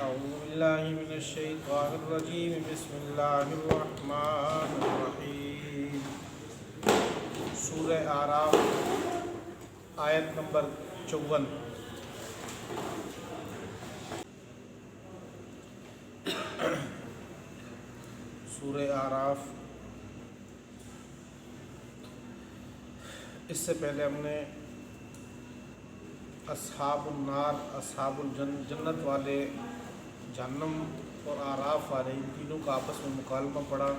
أعوذ بالله من الشيطان الرجيم بسم الله الرحمن الرحیم۔ سورہ اعراف آیت نمبر 54۔ سورہ اعراف، اس سے پہلے ہم نے اصحاب النار، اصحاب جنت والے، جہنم اور اعراف والے، ان تینوں کا آپس میں مکالمہ پڑھا۔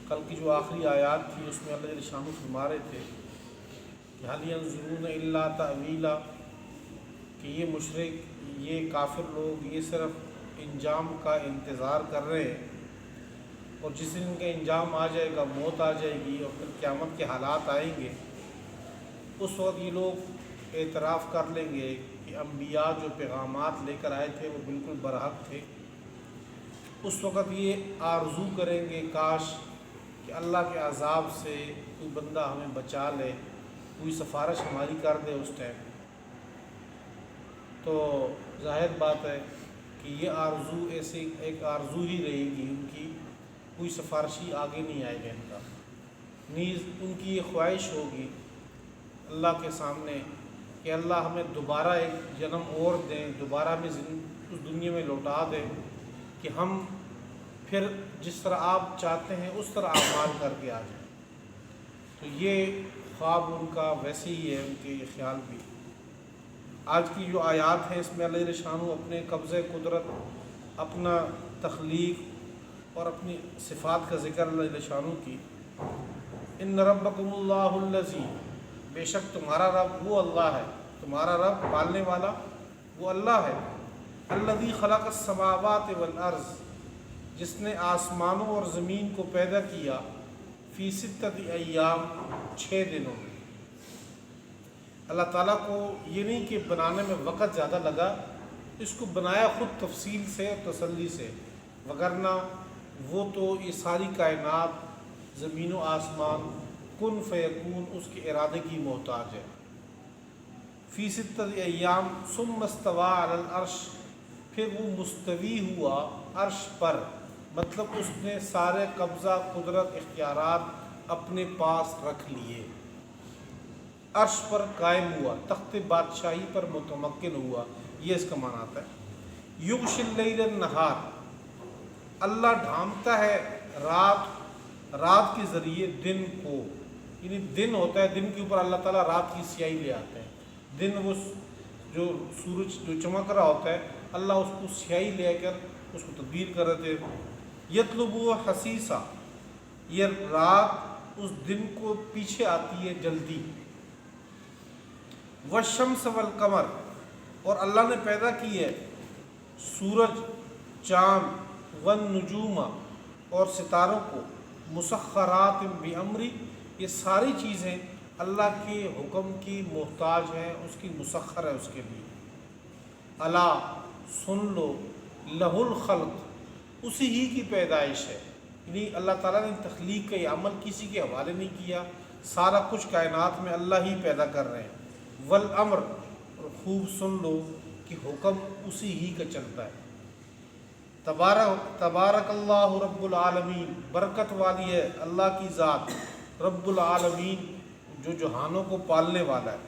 کل کی جو آخری آیات تھی اس میں اللہ جل شانہ فرما رہے تھے کہ هل ينظرون الا تأویلا، کہ یہ مشرک، یہ کافر لوگ یہ صرف انجام کا انتظار کر رہے ہیں، اور جس دن ان کا انجام آ جائے گا، موت آ جائے گی اور پھر قیامت کے حالات آئیں گے، اس وقت یہ لوگ اعتراف کر لیں گے کہ انبیاء جو پیغامات لے کر آئے تھے وہ بالکل برحق تھے۔ اس وقت یہ آرزو کریں گے کاش کہ اللہ کے عذاب سے کوئی بندہ ہمیں بچا لے، کوئی سفارش ہماری کر دے اس ٹائم۔ تو ظاہر بات ہے کہ یہ آرزو ایسی ایک آرزو ہی رہے گی ان کی، کوئی سفارشی آگے نہیں آئے گا ان کا۔ نیز ان کی یہ خواہش ہوگی اللہ کے سامنے کہ اللہ ہمیں دوبارہ ایک جنم اور دیں، دوبارہ ہمیں اس دنیا میں لوٹا دیں کہ ہم پھر جس طرح آپ چاہتے ہیں اس طرح اعمال کر کے آ جائیں۔ تو یہ خواب ان کا ویسے ہی ہے، ان کے یہ خیال بھی۔ آج کی جو آیات ہیں اس میں اللہ جل شانہ اپنے قبضہ قدرت، اپنا تخلیق اور اپنی صفات کا ذکر اللہ جل شانہ کی۔ ان ربکم اللہ الذی، بے شک تمہارا رب وہ اللہ ہے، تمہارا رب پالنے والا وہ اللہ ہے۔ الذی خلق السماوات والارض، جس نے آسمانوں اور زمین کو پیدا کیا، فی ستۃ ایام، 6 دنوں میں۔ اللہ تعالیٰ کو یہ نہیں کہ بنانے میں وقت زیادہ لگا، اس کو بنایا خود تفصیل سے اور تسلی سے، وگرنہ وہ تو یہ ساری کائنات، زمین و آسمان، کن فیکون، اس کے ارادے کی محتاج ہے۔ فی ستۃ ایام ثم استویٰ علی العرش، پھر وہ مستوی ہوا عرش پر، مطلب اس نے سارے قبضہ قدرت اختیارات اپنے پاس رکھ لیے، عرش پر قائم ہوا، تخت بادشاہی پر متمکن ہوا، یہ اس کا معنی آتا ہے۔ یغشی اللیل النہار، اللہ ڈھانپتا ہے رات کے ذریعے دن کو، یعنی دن ہوتا ہے، دن کے اوپر اللہ تعالیٰ رات کی سیاہی لے آتے ہیں۔ دن وہ جو سورج جو چمک رہا ہوتا ہے، اللہ اس کو سیاہی لے کر اس کو تبدیل کر رہے تھے۔ یطلبو حثیثا، یہ رات اس دن کو پیچھے آتی ہے جلدی۔ والشمس والقمر، اور اللہ نے پیدا کی ہے سورج، چاند، والنجوم، اور ستاروں کو، مسخرات بامری، یہ ساری چیزیں اللہ کے حکم کی محتاج ہیں، اس کی مسخر ہے اس کے لیے۔ الا، سن لو، لہ الخلق، اسی ہی کی پیدائش ہے، یعنی اللہ تعالیٰ نے تخلیق کا یہ عمل کسی کے حوالے نہیں کیا، سارا کچھ کائنات میں اللہ ہی پیدا کر رہے ہیں۔ والامر، اور خوب سن لو کہ حکم اسی ہی کا چلتا ہے۔ تبارک اللہ رب العالمین، برکت والی ہے اللہ کی ذات، رب العالمین، جو جہانوں کو پالنے والا ہے۔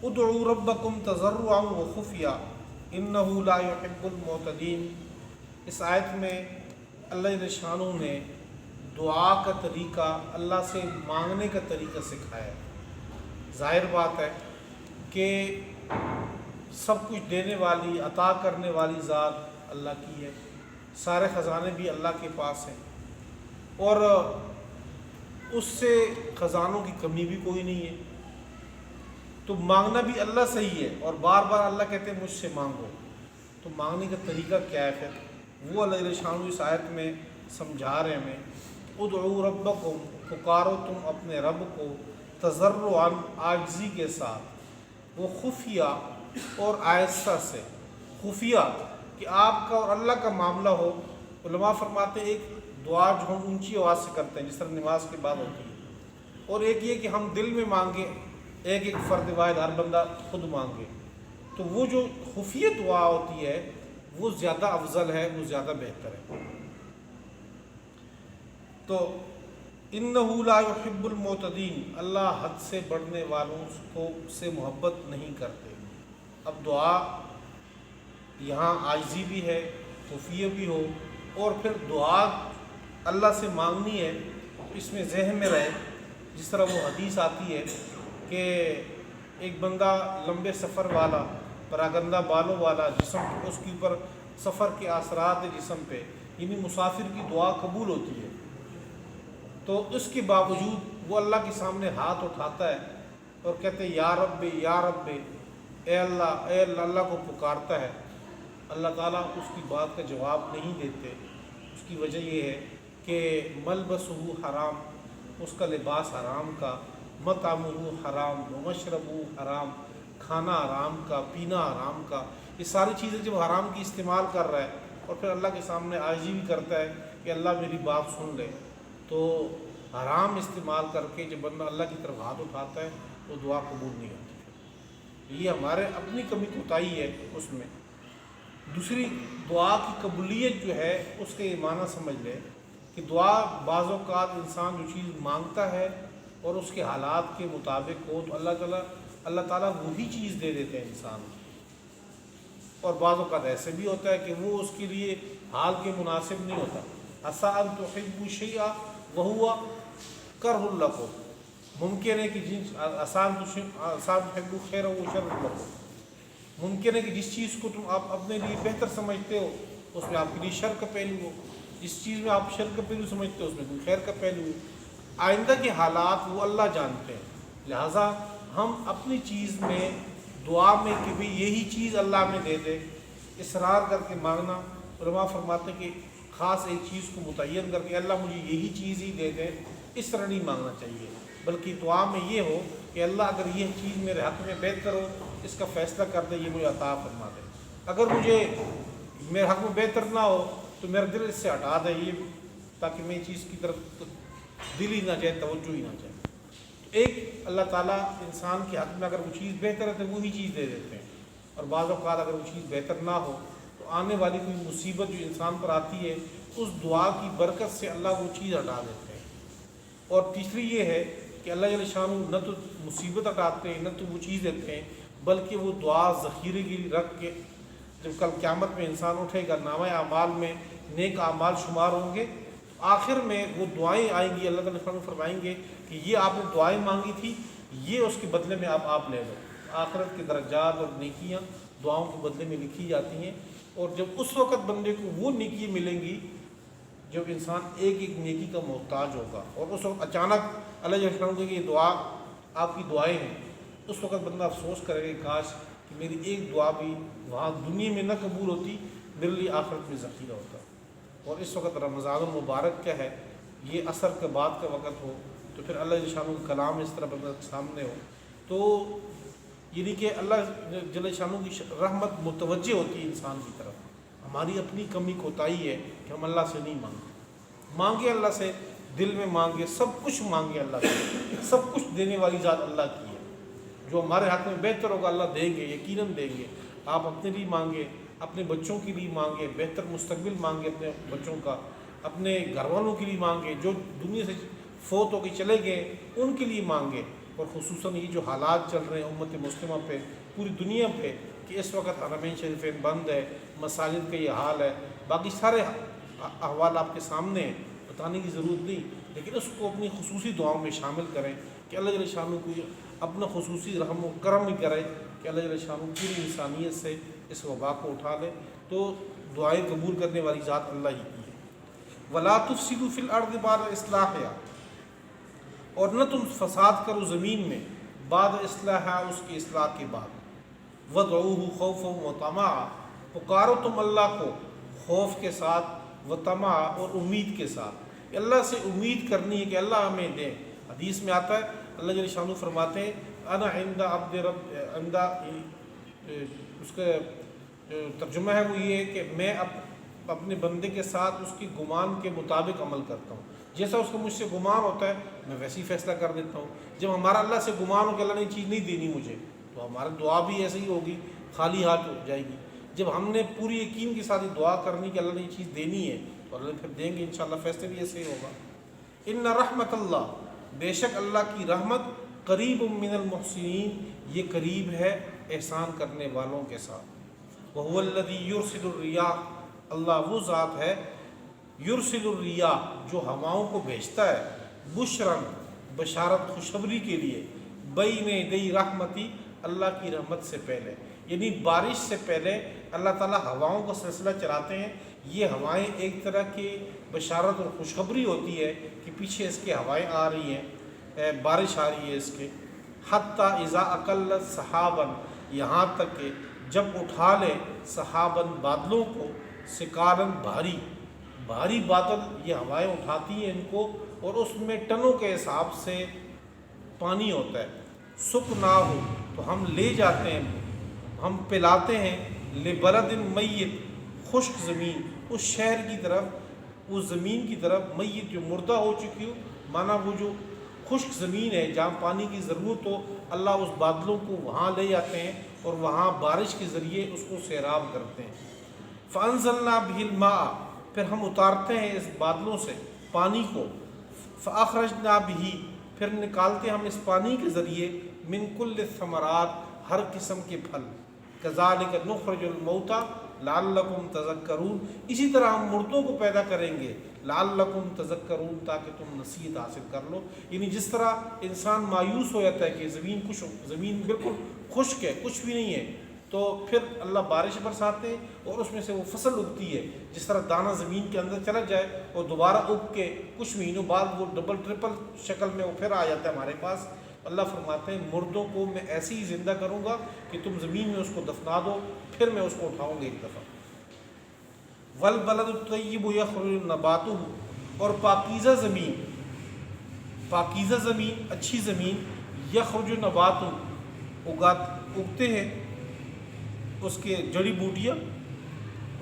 ادعوا ربکم تضرعا وخفیا انہ لا یحب المعتدین، اس آیت میں اللہ جل شانہ نے دعا کا طریقہ، اللہ سے مانگنے کا طریقہ سکھایا ہے۔ ظاہر بات ہے کہ سب کچھ دینے والی، عطا کرنے والی ذات اللہ کی ہے، سارے خزانے بھی اللہ کے پاس ہیں، اور اس سے خزانوں کی کمی بھی کوئی نہیں ہے، تو مانگنا بھی اللہ سے ہی ہے، اور بار بار اللہ کہتے ہیں مجھ سے مانگو۔ تو مانگنے کا طریقہ کیا ہے پھر؟ وہ اللہ جل شانہ اس آیت میں سمجھا رہے ہمیں۔ ادعوا ربکم، پکارو تم اپنے رب کو، تضرعا، عاجزی کے ساتھ، وہ خفیہ، اور آہستہ سے۔ خفیہ کہ آپ کا اور اللہ کا معاملہ ہو۔ علماء فرماتے ہیں ایک دعا جو ہم اونچی آواز سے کرتے ہیں جس طرح نماز کے بعد ہوتی ہے، اور ایک یہ کہ ہم دل میں مانگیں، ایک فرد واحد ہر بندہ خود مانگے۔ تو وہ جو خفیہ دعا ہوتی ہے وہ زیادہ افضل ہے، وہ زیادہ بہتر ہے۔ تو انہ لا یحب المعتدین، اللہ حد سے بڑھنے والوں کو سے محبت نہیں کرتے۔ اب دعا یہاں عاجزی بھی ہے، خفیہ بھی ہو، اور پھر دعا اللہ سے مانگنی ہے، اس میں ذہن میں رہے جس طرح وہ حدیث آتی ہے کہ ایک بندہ لمبے سفر والا، پراگندہ بالوں والا جسم، اس کے اوپر سفر کے اثرات جسم پہ، یعنی مسافر کی دعا قبول ہوتی ہے، تو اس کے باوجود وہ اللہ کے سامنے ہاتھ اٹھاتا ہے اور کہتے ہیں یا رب یا رب، اے اللہ اے اللہ، اللہ کو پکارتا ہے، اللہ تعالیٰ اس کی بات کا جواب نہیں دیتے۔ اس کی وجہ یہ ہے کہ ملبسہ حرام، اس کا لباس حرام کا، مطعمہ حرام ومشربہ حرام، کھانا حرام کا، پینا حرام کا، یہ ساری چیزیں جب حرام کی استعمال کر رہا ہے اور پھر اللہ کے سامنے عاجزی بھی کرتا ہے کہ اللہ میری بات سن لے، تو حرام استعمال کر کے جب بندہ اللہ کی طرف ہاتھ اٹھاتا ہے تو دعا قبول نہیں ہوتی۔ یہ ہمارے اپنی کمی کوتاہی ہے اس میں۔ دوسری، دعا کی قبولیت جو ہے اس کے یہ معنی سمجھ لے کہ دعا بعض اوقات انسان جو چیز مانگتا ہے اور اس کے حالات کے مطابق ہو تو اللہ تعالیٰ وہی چیز دے دیتے ہیں انسان کو، اور بعض اوقات ایسے بھی ہوتا ہے کہ وہ اس کے لیے حال کے مناسب نہیں ہوتا۔ عسیٰ ان تحبوا شیئا وہو کرہ لکم، ممکن ہے کہ عسیٰ ان تحبوا خیرا وہو شر لکم، ممکن ہے کہ جس چیز کو تم آپ اپنے لیے بہتر سمجھتے ہو اس میں آپ کے لیے شر کا پہلو ہو، جس چیز میں آپ شر کا پہلو سمجھتے ہو اس میں کوئی خیر کا پہلو ہو۔ آئندہ کے حالات وہ اللہ جانتے ہیں، لہٰذا ہم اپنی چیز میں دعا میں کہ بھی یہی چیز اللہ میں دے دے اصرار کر کے مانگنا، علماء فرماتے ہیں کہ خاص ایک چیز کو متعین کر کے اللہ مجھے یہی چیز ہی دے دے، اس طرح نہیں مانگنا چاہیے، بلکہ دعا میں یہ ہو کہ اللہ اگر یہ چیز میرے حق میں بہتر ہو اس کا فیصلہ کر دے، یہ مجھے عطا فرما دے، اگر مجھے میرے حق میں بہتر نہ ہو تو میرا دل اس سے ہٹا دے، یہ تاکہ میں چیز کی طرف دل ہی نہ جائے، توجہ ہی نہ جائے۔ تو ایک اللہ تعالیٰ انسان کے حق میں اگر وہ چیز بہتر ہے تو وہی چیز دے دیتے ہیں، اور بعض اوقات اگر وہ چیز بہتر نہ ہو تو آنے والی کوئی مصیبت جو انسان پر آتی ہے اس دعا کی برکت سے اللہ وہ چیز ہٹا دیتے ہیں۔ اور تیسری یہ ہے کہ اللہ جل شانہ نہ تو مصیبت ہٹاتے ہیں نہ تو وہ چیز دیتے ہیں، بلکہ وہ دعا ذخیرے کی رکھ کے جب کل قیامت میں انسان اٹھے گا، نامہ اعمال میں نیک اعمال شمار ہوں گے، آخر میں وہ دعائیں آئیں گی، اللہ تعالیٰ فرمائیں گے کہ یہ آپ نے دعائیں مانگی تھی، یہ اس کے بدلے میں آپ لے لو۔ آخرت کے درجات اور نیکیاں دعاؤں کے بدلے میں لکھی جاتی ہیں، اور جب اس وقت بندے کو وہ نیکی ملیں گی جب انسان ایک ایک نیکی کا محتاج ہوگا، اور اس وقت اچانک اللہ جل شانہ کہ یہ دعا آپ کی دعائیں ہیں، اس وقت بندہ افسوس کرے گا کاش کہ میری ایک دعا بھی وہاں دنیا میں نہ قبول ہوتی، میرے لیے آخرت میں ذخیرہ ہوتا۔ اور اس وقت رمضان المبارک کیا ہے، یہ عصر کے بعد کا وقت ہو تو پھر اللہ جل شانہ کا کلام اس طرح بندہ کے سامنے ہو، تو یعنی کہ اللہ جل شانہ کی رحمت متوجہ ہوتی ہے انسان کی طرف۔ ہماری اپنی کمی کوتاہی ہے کہ ہم اللہ سے نہیں مانگے اللہ سے، دل میں مانگے، سب کچھ مانگے اللہ سے، سب کچھ دینے والی ذات اللہ کی ہے، جو ہمارے حق میں بہتر ہوگا اللہ دیں گے، یقیناً دیں گے۔ آپ اپنے لیے مانگے، اپنے بچوں کے لیے مانگے، بہتر مستقبل مانگے اپنے بچوں کا، اپنے گھر والوں کے لیے مانگے، جو دنیا سے فوت ہو کے چلے گئے ان کے لیے مانگے، اور خصوصاً یہ جو حالات چل رہے ہیں امت مسلمہ پہ، پوری دنیا پہ، کہ اس وقت حرمین شریفین بند ہے، مساجد کا یہ حال ہے، باقی سارے احوال آپ کے سامنے ہیں، بتانے کی ضرورت نہیں، لیکن اس کو اپنی خصوصی دعاؤں میں شامل کریں کہ اللہ جل شانہ کو اپنا خصوصی رحم و کرم بھی کرے کہ اللہ جل شانہ پوری انسانیت سے اس وبا کو اٹھا لے، تو دعائیں قبول کرنے والی ذات اللہ ہی کی ہے۔ وَلَا تُفْسِدُوا فِي الْأَرْضِ بَعْدَ إِصْلَاحِهَا، اور نہ تم فساد کرو زمین میں بعد اصلاحہ، اس کی اصلاح کے بعد۔ وَادْعُوهُ خَوْفًا وَطَمَعًا، پکارو تم اللہ کو خوف کے ساتھ، وطمع اور امید کے ساتھ، اللہ سے امید کرنی ہے کہ اللہ ہمیں دے۔ حدیث میں آتا ہے اللہ جل شانہ فرماتے ہیں انا عند عبد رب عند، اس کا ترجمہ ہے وہ یہ ہے کہ میں اپنے بندے کے ساتھ اس کی گمان کے مطابق عمل کرتا ہوں، جیسا اس کو مجھ سے گمان ہوتا ہے میں ویسے ہی فیصلہ کر دیتا ہوں۔ جب ہمارا اللہ سے گمان ہو کہ اللہ نے یہ چیز نہیں دینی مجھے، تو ہماری دعا بھی ایسے ہی ہوگی خالی ہاتھ ہو جائے گی۔ جب ہم نے پوری یقین کے ساتھ دعا کرنی کہ اللہ نے یہ چیز دینی ہے تو اللہ پھر دیں گے انشاءاللہ، فیصلے بھی ایسے ہی ہوگا۔ ان رحمت اللہ، بے شک اللہ کی رحمت، قریب من المحسنین، یہ قریب ہے احسان کرنے والوں کے ساتھ۔ وہو الذی یرسل الریاح، اللہ وہ ذات ہے یرسل الریاح جو ہواؤں کو بھیجتا ہے، بشرن بشارت خوشخبری کے لیے، بین یدی رحمتی اللہ کی رحمت سے پہلے، یعنی بارش سے پہلے اللہ تعالیٰ ہواؤں کا سلسلہ چلاتے ہیں۔ یہ ہوائیں ایک طرح کی بشارت اور خوشخبری ہوتی ہے کہ پیچھے اس کے ہوائیں آ رہی ہیں، بارش آ رہی ہے اس کے۔ حتی اذا اقلت سحابا، یہاں تک کہ جب اٹھا لے سحاباً بادلوں کو، سکالن بھاری بھاری بادل، یہ ہوائیں اٹھاتی ہیں ان کو اور اس میں ٹنوں کے حساب سے پانی ہوتا ہے۔ سقنا ہو، تو ہم لے جاتے ہیں، ہم پلاتے ہیں، لبلد میت، خشک زمین، اس شہر کی طرف، اس زمین کی طرف، میت جو مردہ ہو چکی ہو، مانا وہ جو خشک زمین ہے جہاں پانی کی ضرورت ہو، اللہ اس بادلوں کو وہاں لے جاتے ہیں اور وہاں بارش کے ذریعے اس کو سیراب کرتے ہیں۔ فَأَنزَلْنَا بِهِ الْمَاءَ، پھر ہم اتارتے ہیں اس بادلوں سے پانی کو، فَأَخْرَجْنَا بِهِ، پھر نکالتے ہم اس پانی کے ذریعے، من کل الثمرات، ہر قسم کے پھل، كَذَلِكَ نُخْرِجُ الْمَوْتَى لَعَلَّكُمْ تَذَكَّرُونَ، اسی طرح ہم مردوں کو پیدا کریں گے، لَعَلَّكُمْ تَذَكَّرُونَ، تاکہ تم نصیحت حاصل کر لو۔ یعنی جس طرح انسان مایوس ہو جاتا ہے کہ زمین بالکل خشک ہے، کچھ بھی نہیں ہے، تو پھر اللہ بارش برساتے ہیں اور اس میں سے وہ فصل اگتی ہے، جس طرح دانہ زمین کے اندر چلا جائے اور دوبارہ اگ کے کچھ مہینوں بعد وہ ڈبل ٹرپل شکل میں وہ پھر آ جاتا ہے ہمارے پاس۔ اللہ فرماتے ہیں مردوں کو میں ایسے ہی زندہ کروں گا کہ تم زمین میں اس کو دفنا دو، پھر میں اس کو اٹھاؤں گا ایک دفعہ۔ والبلد الطیب یخرج نباتہ، اور پاکیزہ زمین، اچھی زمین، یخرج نباتہ، اگتے ہیں اس کے جڑی بوٹیاں،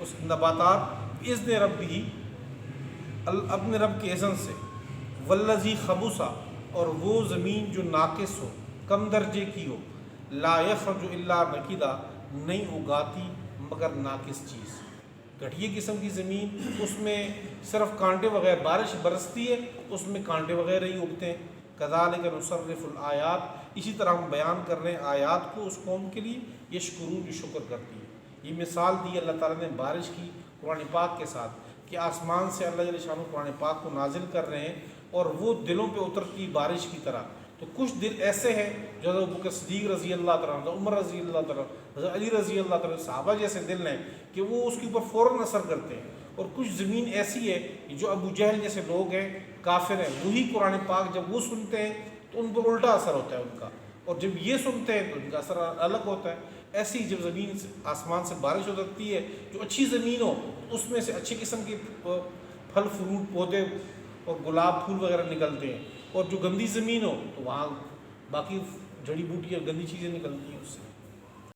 اس نباتات، باذن ربہ، اپنے رب کے اذن سے۔ والذی خبث، اور وہ زمین جو ناقص ہو، کم درجے کی ہو، لا یخرج الا نکدا، نہیں اگاتی مگر ناقص چیز، گھٹیے قسم کی زمین، اس میں صرف کانٹے وغیرہ، بارش برستی ہے اس میں کانٹے وغیرہ ہی اگتے ہیں۔ کذالک نصرف الآیات، اسی طرح ہم بیان کر رہے ہیں آیات کو اس قوم کے لیے، یشکرون، جو شکر کرتی ہے۔ یہ مثال دی اللہ تعالیٰ نے بارش کی قرآن پاک کے ساتھ کہ آسمان سے اللہ جل شانہ قرآن پاک کو نازل کر رہے ہیں اور وہ دلوں پہ اترتی بارش کی طرح۔ تو کچھ دل ایسے ہیں جو حضرت ابوبکر صدیق رضی اللہ تعالیٰ عنہ، عمر رضی اللہ تعالیٰ عنہ، حضرت علی رضی اللہ تعالیٰ عنہ، صحابہ جیسے دل ہیں کہ وہ اس کے اوپر فوراً اثر کرتے ہیں، اور کچھ زمین ایسی ہے جو ابو جہل جیسے لوگ ہیں، کافر ہیں، وہی قرآن پاک جب وہ سنتے ہیں تو ان پر الٹا اثر ہوتا ہے ان کا، اور جب یہ سنتے ہیں تو ان کا اثر الگ ہوتا ہے۔ ایسی ہی جب زمین سے، آسمان سے بارش اترتی ہے، جو اچھی زمین ہو اس میں سے اچھے قسم کے پھل فروٹ پودے اور گلاب پھول وغیرہ نکلتے ہیں، اور جو گندی زمین ہو تو وہاں باقی جڑی بوٹی اور گندی چیزیں نکلتی ہیں اس سے۔